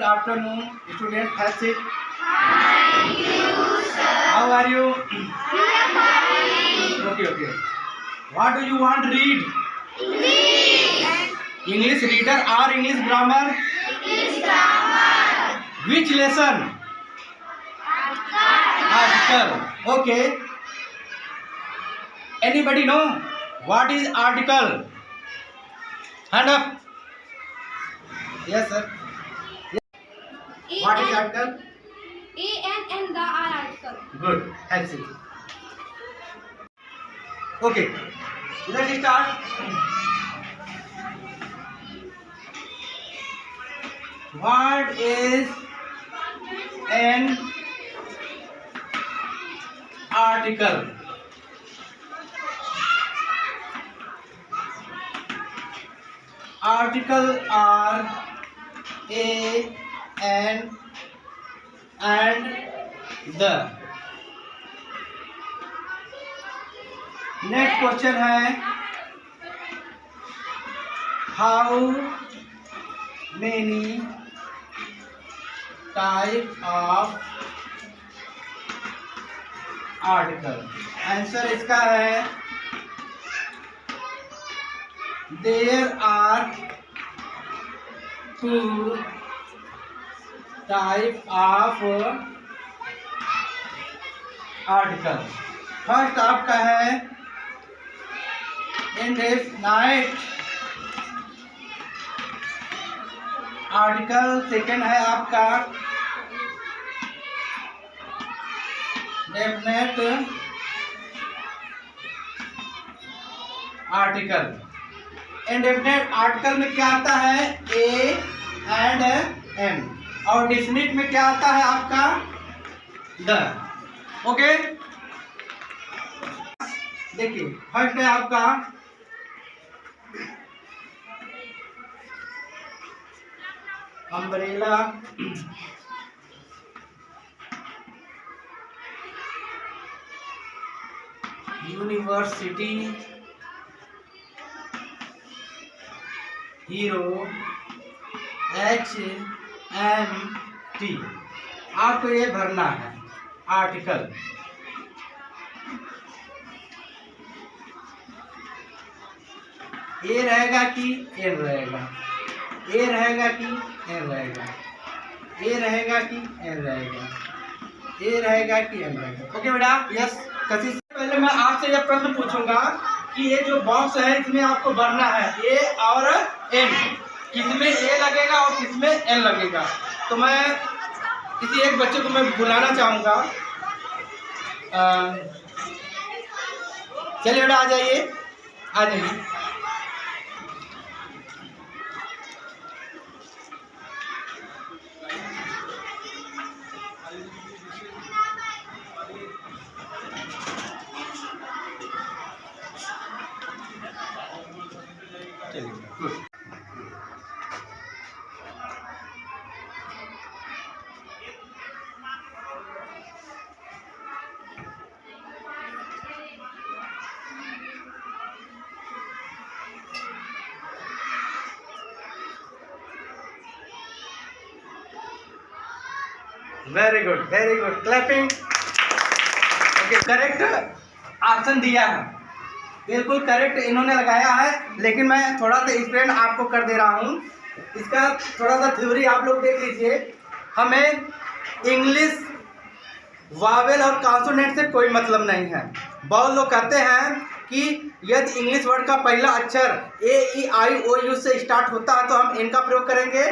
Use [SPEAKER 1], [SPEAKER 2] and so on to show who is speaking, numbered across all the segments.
[SPEAKER 1] afternoon, student. Have a seat. Thank you, sir. How are you? Okay. What do you want to read? English reader or English grammar? English grammar. Which lesson? Article. Okay. Anybody know what is article? Hand up. Yes, sir. What is article?
[SPEAKER 2] A-N-N, the article.
[SPEAKER 1] Good. That's it. Okay. Let's start. What is an article? Article are a, an, and the. Next question है how many type of article. Answer इसका है there are 2 type of article. First आपका है indefinite article, second है आपका definite article. Indefinite article में क्या आता है ए एंड एन, और डेफिनेट में क्या आता है आपका द। ओके, देखिए फर्स्ट है आपका अम्ब्रेला, यूनिवर्सिटी, हीरो, HMT। आपको ये भरना है आर्टिकल। ए रहेगा कि एन रहेगा, ए रहेगा कि एन रहेगा, ए रहेगा कि एन रहेगा, ए रहेगा कि एन रहेगा। ओके बेटा, यस। कशिश, पहले मैं आपसे यह प्रश्न पूछूंगा कि ये जो बॉक्स है इसमें आपको भरना है ए और एन, किसमें ए लगेगा और किसमें एन लगेगा। तो मैं किसी एक बच्चे को मैं बुलाना चाहूँगा। चलिए बेटा आ जाइए, आ जाइए। Very good, very good, clapping. Okay, correct option दिया है, बिल्कुल करेक्ट इन्होंने लगाया है, लेकिन मैं थोड़ा सा एक्सप्लेन आपको कर दे रहा हूँ। इसका थोड़ा सा थ्योरी आप लोग देख लीजिए। हमें इंग्लिश वावेल और कॉन्सोनेंट से कोई मतलब नहीं है। बहुत लोग कहते हैं कि यदि इंग्लिश वर्ड का पहला अक्षर A-E-I-O-U से स्टार्ट होता है तो हम एन का प्रयोग करेंगे,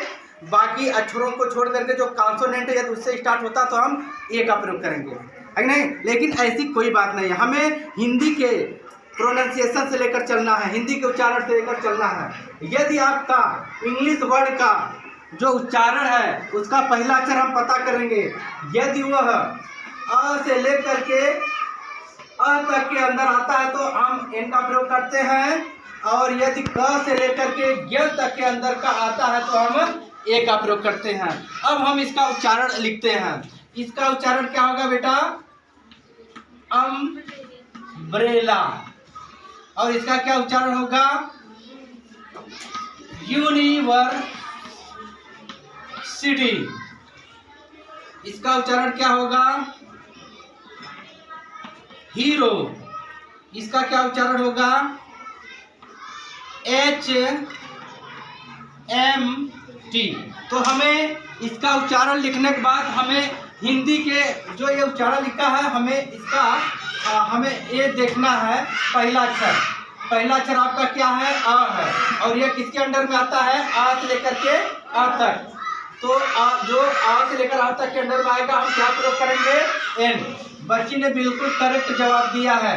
[SPEAKER 1] बाकी अक्षरों को छोड़ करके जो कॉन्सोनेंट है यदि उससे स्टार्ट होता है तो हम ए का प्रयोग करेंगे, है नहीं। लेकिन ऐसी कोई बात नहीं है, हमें हिंदी के प्रोनाउंसिएशन से लेकर चलना है, हिंदी के उच्चारण से लेकर चलना है। यदि आपका इंग्लिश वर्ड का जो उच्चारण है उसका पहला अक्षर हम पता करेंगे, यदि वह अ से लेकर के अ तक के अंदर आता है तो हम एन का प्रयोग करते हैं, और यदि क से लेकर के य तक के अंदर का आता है तो हम ए का प्रयोग करते हैं। अब हम इसका उच्चारण लिखते हैं। इसका उच्चारण क्या होगा बेटा? अम्ब्रेला। और इसका क्या उच्चारण होगा? यूनिवर्सिटी। यूनिवर्सिटी। इसका उच्चारण क्या होगा? हीरो। इसका क्या उच्चारण होगा? HMT। तो हमें इसका उच्चारण लिखने के बाद हमें हिंदी के जो ये उच्चारण लिखा है हमें इसका हमें ये देखना है। पहला अक्षर आपका क्या है? अ है। और ये किसके अंडर में आता है? आ से लेकर के आ तक। तो जो आ से लेकर आ तक के अंडर में आएगा हम क्या प्रयोग करेंगे? एन। बच्ची ने बिल्कुल करेक्ट जवाब दिया है।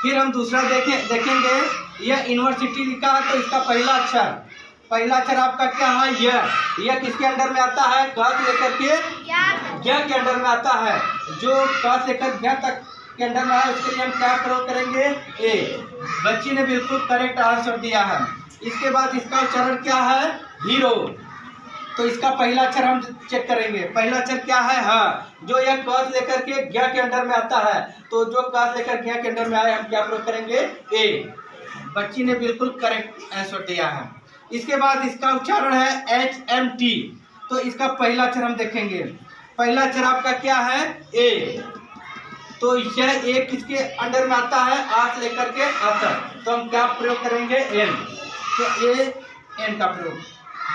[SPEAKER 1] फिर हम दूसरा देखेंगे। यह यूनिवर्सिटी लिखा है तो इसका पहला अक्षर आपका क्या है? यह किसके अंडर में आता है? क से लेकर के ज्ञ के अंडर में आता है। जो क से लेकर ज्ञ तक के अंडर में है उसके लिए हम क्या प्रयोग करेंगे? ए। बच्ची ने बिल्कुल करेक्ट आंसर दिया है। इसके बाद इसका उच्चारण क्या है? हीरो। तो इसका पहला अक्षर हम चेक करेंगे। पहला अक्षर क्या है? ह। जो यह क से लेकर के ज्ञ के अंडर में आता है तो जो क से लेकर ज्ञ के अंडर में आए हम क्या प्रयोग करेंगे? ए। बच्ची ने बिल्कुल करेक्ट आंसर दिया है। इसके बाद इसका उच्चारण है HMT। तो इसका पहला अक्षर हम देखेंगे। पहला अक्षर आपका क्या है? ए। तो यह ए किसके अंडर में आता है? आ से लेकर के आ तक। तो हम क्या प्रयोग करेंगे? एन। तो ए एन का प्रयोग।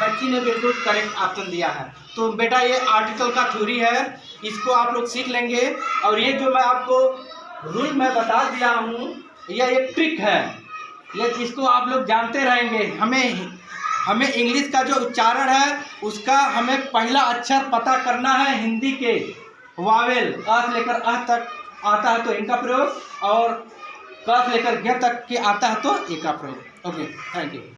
[SPEAKER 1] बच्ची ने बिल्कुल करेक्ट ऑप्शन दिया है। तो बेटा ये आर्टिकल का थ्योरी है, इसको आप लोग सीख लेंगे। और ये जो मैं आपको रूल में बता दिया हूँ यह एक ट्रिक है, ये इसको आप लोग जानते रहेंगे। हमें इंग्लिश का जो उच्चारण है उसका हमें पहला अक्षर पता करना है। हिंदी के वावेल अ से लेकर अ तक आता है तो इनका प्रयोग, और क से लेकर ज्ञ तक के आता है तो ए का प्रयोग। Okay, thank you.